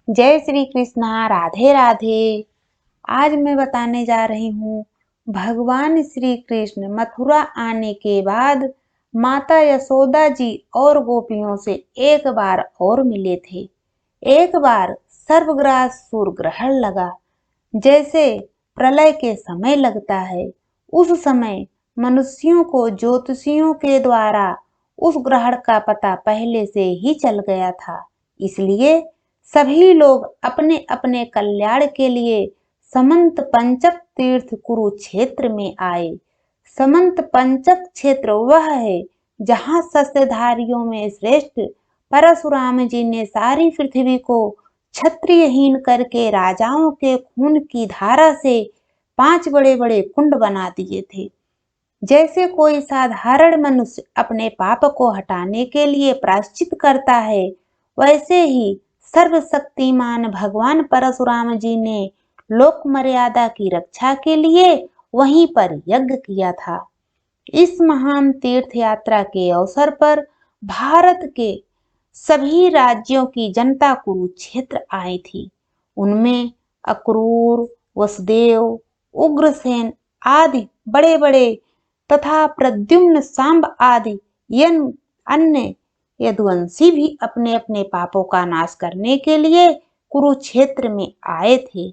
जय श्री कृष्णा, राधे राधे। आज मैं बताने जा रही हूँ भगवान श्री कृष्ण मथुरा आने के बाद माता यशोदा जी और गोपियों से एक बार और मिले थे। एक बार सर्वग्रास सूर्यग्रहण लगा, जैसे प्रलय के समय लगता है। उस समय मनुष्यों को ज्योतिषियों के द्वारा उस ग्रहण का पता पहले से ही चल गया था। इसलिए सभी लोग अपने अपने कल्याण के लिए समंत पंचक तीर्थ कुरुक्षेत्र में आए। समंत पंचक क्षेत्र वह है जहाँ शस्त्रधारियों में श्रेष्ठ परशुराम जी ने सारी पृथ्वी को क्षत्रियहीन करके राजाओं के खून की धारा से 5 बड़े बड़े कुंड बना दिए थे। जैसे कोई साधारण मनुष्य अपने पाप को हटाने के लिए प्रायश्चित करता है, वैसे ही सर्वशक्तिमान भगवान परशुराम जी ने लोक मर्यादा की रक्षा के लिए वहीं पर यज्ञ किया था। इस महान तीर्थ यात्रा के अवसर पर भारत के सभी राज्यों की जनता कुरुक्षेत्र आई थी। उनमें अक्रूर, वसुदेव, उग्रसेन आदि बड़े बड़े तथा प्रद्युम्न, सांब आदि अन्य यदुवंशी भी अपने अपने पापों का नाश करने के लिए कुरुक्षेत्र में आए थे।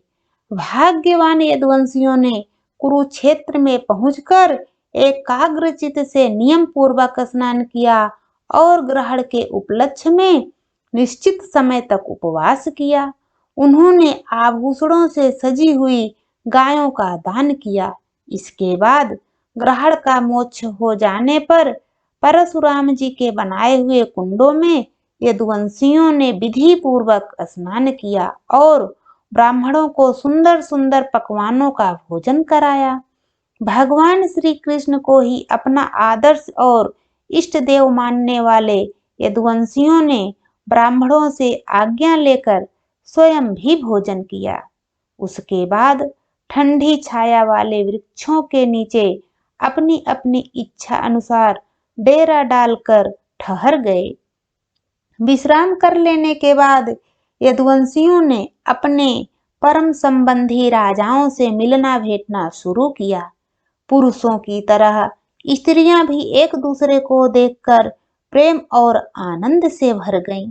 भाग्यवान यदुवंशियों ने कुरुक्षेत्र में पहुंचकर एकाग्रचित से नियम पूर्वक स्नान किया और ग्रहण के उपलक्ष्य में निश्चित समय तक उपवास किया। उन्होंने आभूषणों से सजी हुई गायों का दान किया। इसके बाद ग्रहण का मोक्ष हो जाने पर परशुराम जी के बनाए हुए कुंडों में यदुवंशियों ने विधि पूर्वक स्नान किया और ब्राह्मणों को सुंदर सुंदर पकवानों का भोजन कराया। भगवान श्री कृष्ण को ही अपना आदर्श और इष्ट देव मानने वाले यदुवंशियों ने ब्राह्मणों से आज्ञा लेकर स्वयं भी भोजन किया। उसके बाद ठंडी छाया वाले वृक्षों के नीचे अपनी अपनी इच्छा अनुसार डेरा डालकर ठहर गए। विश्राम कर लेने के बाद यदुवंशियों ने अपने परम संबंधी राजाओं से मिलना भेंटना शुरू किया। पुरुषों की तरह स्त्रियां भी एक दूसरे को देखकर प्रेम और आनंद से भर गईं।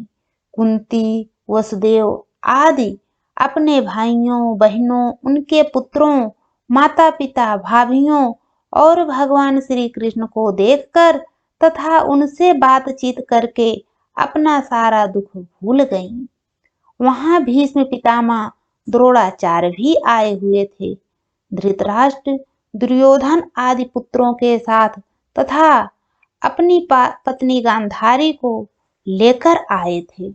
कुंती, वसुदेव आदि अपने भाइयों, बहनों, उनके पुत्रों, माता पिता, भाभियों और भगवान श्री कृष्ण को देखकर तथा उनसे बातचीत करके अपना सारा दुख भूल गईं। वहां भीष्म पितामह, द्रोणाचार्य भी आए हुए थे। धृतराष्ट्र, दुर्योधन आदि पुत्रों के साथ तथा अपनी पत्नी गांधारी को लेकर आए थे।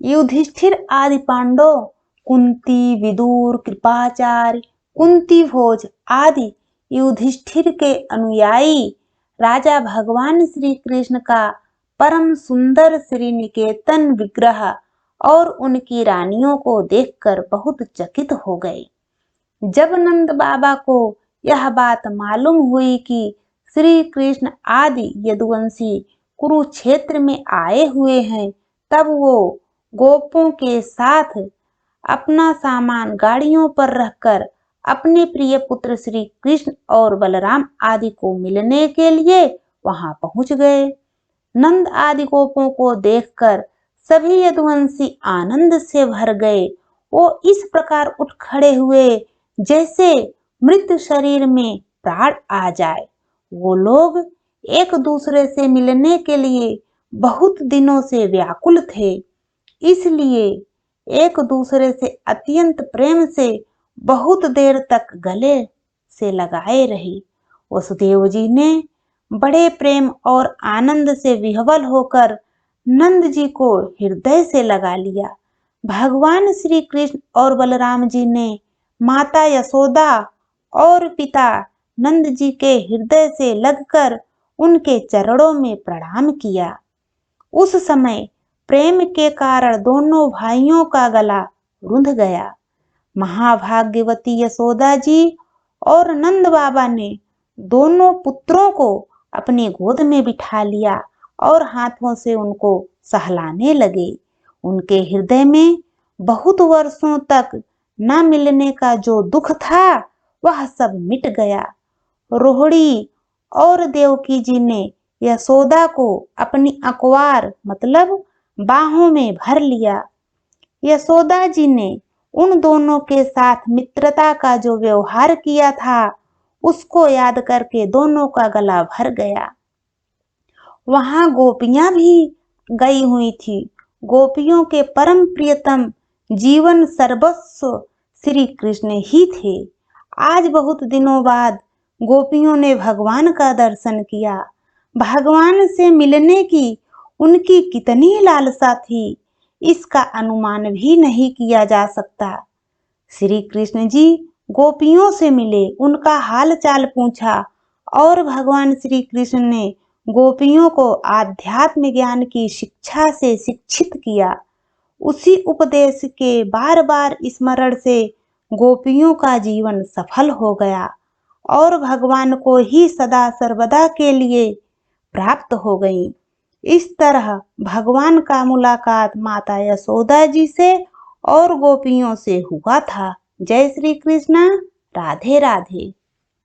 युधिष्ठिर आदि पांडव, कुंती, विदुर, कृपाचार्य, कुंती भोज आदि युधिष्ठिर के अनुयायी राजा भगवान श्री कृष्ण का परम सुंदर श्री निकेतन विग्रह और उनकी रानियों को देखकर बहुत चकित हो गए। जब नंद बाबा को यह बात मालूम हुई कि श्री कृष्ण आदि यदुवंशी कुरुक्षेत्र में आए हुए हैं, तब वो गोपों के साथ अपना सामान गाड़ियों पर रखकर अपने प्रिय पुत्र श्री कृष्ण और बलराम आदि को मिलने के लिए वहां पहुंच गए। नंद आदि गोपों को देखकर सभी यदुवंशी आनंद से भर गए। वो इस प्रकार उठ खड़े हुए जैसे मृत शरीर में प्राण आ जाए। वो लोग एक दूसरे से मिलने के लिए बहुत दिनों से व्याकुल थे, इसलिए एक दूसरे से अत्यंत प्रेम से बहुत देर तक गले से लगाए रहे। वसुदेव जी ने बड़े प्रेम और आनंद से विह्वल होकर नंद जी को हृदय से लगा लिया। भगवान श्री कृष्ण और बलराम जी ने माता यशोदा और पिता नंद जी के हृदय से लगकर उनके चरणों में प्रणाम किया। उस समय प्रेम के कारण दोनों भाइयों का गला रुंध गया। महाभाग्यवती यशोदा जी और नंद बाबा ने दोनों पुत्रों को अपनी गोद में बिठा लिया और हाथों से उनको सहलाने लगे। उनके हृदय में बहुत वर्षों तक न मिलने का जो दुख था वह सब मिट गया। रोहिणी और देवकी जी ने यशोदा को अपनी अकवार मतलब बाहों में भर लिया। यशोदा जी ने उन दोनों के साथ मित्रता का जो व्यवहार किया था उसको याद करके दोनों का गला भर गया। वहां गोपियां भी गई हुई थी। गोपियों के परम प्रियतम जीवन सर्वस्व श्री कृष्ण ही थे। आज बहुत दिनों बाद गोपियों ने भगवान का दर्शन किया। भगवान से मिलने की उनकी कितनी लालसा थी इसका अनुमान भी नहीं किया जा सकता। श्री कृष्ण जी गोपियों से मिले, उनका हाल चाल पूछा और भगवान श्री कृष्ण ने गोपियों को आध्यात्म ज्ञान की शिक्षा से शिक्षित किया। उसी उपदेश के बार बार स्मरण से गोपियों का जीवन सफल हो गया और भगवान को ही सदा सर्वदा के लिए प्राप्त हो गई। इस तरह भगवान का मुलाकात माता यशोदा जी से और गोपियों से हुआ था। जय श्री कृष्ण। राधे राधे।